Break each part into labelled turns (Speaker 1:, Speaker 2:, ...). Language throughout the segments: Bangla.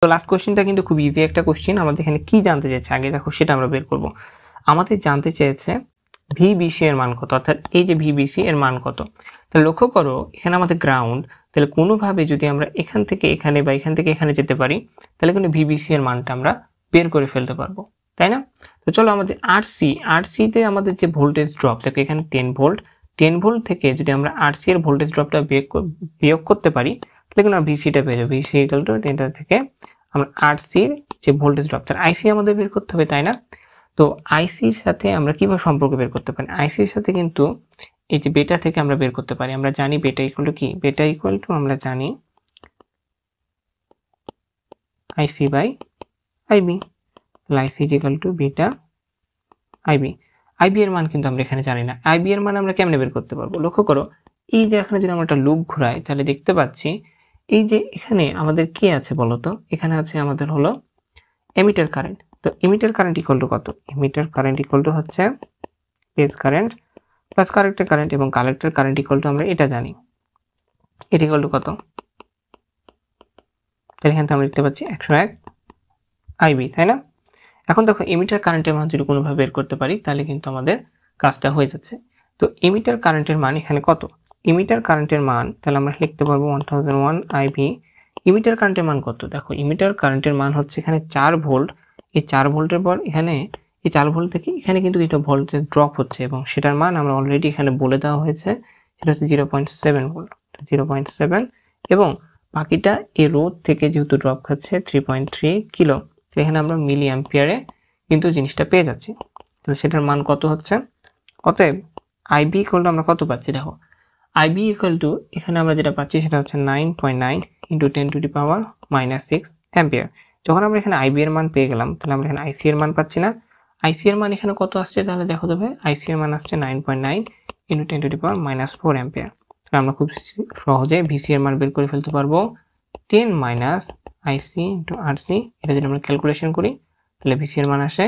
Speaker 1: তো লাস্ট কোশ্চেনটা কিন্তু খুব ইজি একটা কোশ্চেন। আমাদের এখানে কি জানতে চাইছে আগে দেখো সেটা আমরা বের করব। আমাদের জানতে চেয়েছে ভিবিসি এর মান কত, অর্থাৎ এই যে ভিবিসি এর মান কত। তাহলে লক্ষ্য করো এখানে আমাদের গ্রাউন্ড, তাহলে কোনোভাবে যদি আমরা এখান থেকে এখানে বা এখান থেকে এখানে যেতে পারি তাহলে কিন্তু ভিবিসি এর মানটা আমরা বের করে ফেলতে পারবো, তাই না? তো চলো আমাদের আরসিতে আমাদের যে ভোল্টেজ ড্রপ, দেখো এখানে 10 ভোল্ট থেকে যদি আমরা আরসি এর ভোল্টেজ ড্রপটা বিয়োগ করতে পারি তাহলে কিন্তু ভিসিটা পেয়ে যাবো। ভিসি ইকুয়াল টু এটা থেকে আমরা আরসির যে ভোল্টেজ ড্রপ, তার আইসি আমাদের বের করতে হবে, তাই না? তো আইসির সাথে আমরা কিভাবে সম্পর্ক বের করতে পারি? আইসির সাথে কিন্তু এই যে বেটা থেকে আমরা বের করতে পারি। আমরা জানি বেটা ইকুয়াল টু কি? বেটা ইকুয়াল টু আমরা জানি আইসি বাই আইবি। তাহলে IC equal to beta IB. IB এর মান কিন্তু আমরা এখানে জানি না। আইবি এর মান আমরা কেমনে বের করতে পারবো? লক্ষ্য করো এই যে এখানে যদি আমরা একটা লুপ ঘুরাই তাহলে দেখতে পাচ্ছি এই যে এখানে আমাদের কি আছে বলতো? এখানে আছে আমাদের হলো এমিটার কারেন্ট। তো এমিটার কারেন্ট ইকুয়াল টু কত? এমিটার কারেন্ট ইকুয়াল টু হচ্ছে phase current plus collector current, এবং কালেক্টর কারেন্ট ইকুয়াল টু আমরা এটা জানি, এটা ইকুয়াল টু কত? তাহলে এখানে আমরা দেখতে পাচ্ছি 101 আইবি, তাই না? এখন দেখো এমিটার কারেন্টের মান যদি কোনোভাবে বের করতে পারি তাহলে কিন্তু আমাদের কাজটা হয়ে যাচ্ছে। তো এমিটার কারেন্টের মান এখানে কত? এমিটার কারেন্টের মান তাহলে আমরা লিখতে পারবো 1001 আইবি। এমিটার কারেন্টের মান কত? দেখো এমিটার কারেন্টের মান হচ্ছে এখানে 4 ভোল্ট। এই 4 ভোল্টের পর এখানে এই 4 ভোল্ট থেকে এখানে কিন্তু এটা ভোল্টেজ ড্রপ হচ্ছে, এবং সেটার মান আমরা অলরেডি এখানে বলে দেওয়া হয়েছে, সেটা হচ্ছে 0.7 ভোল্ট, 0.7, এবং বাকিটা এই রোধ থেকে যেহেতু ড্রপ খাচ্ছে 3.3 কিলো, এখানে আমরা মিলি অ্যাম্পিয়ারে কিন্তু জিনিসটা পেয়ে যাচ্ছি। তাহলে সেটার মান কত হচ্ছে? অতএব আইবি ইকুয়াল টু আমরা কত পাচ্ছি? দেখো আইবি ইকুয়াল টু এখানে আমরা যেটা পাচ্ছি সেটা হচ্ছে 9.9 ইন্টু 10⁻⁻6 অ্যাম্পিয়ার। যখন আমরা এখানে আইবি এর মান পেয়ে গেলাম তাহলে আমরা এখানে আইসি এর মান পাচ্ছি না। আইসি এর মান এখানে কত আসছে? তাহলে দেখো তবে আইসি এর মান আসছে 9.9 ইন্টু 10⁻⁻4 অ্যাম্পিয়ার। তাহলে আমরা খুব সহজে ভিসি এর মান বের করে ফেলতে পারবো 10 মাইনাস আইসি ইন্টু আরসি। এটা যদি আমরা ক্যালকুলেশন করি তাহলে ভিসি এর মান আসে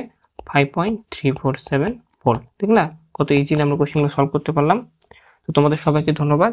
Speaker 1: 5.347 ভোল্ট। ঠিক না? কত ইজিলি আমরা কোশ্চেনগুলো সলভ করতে পারলাম। তো তোমাদের সবাইকে ধন্যবাদ।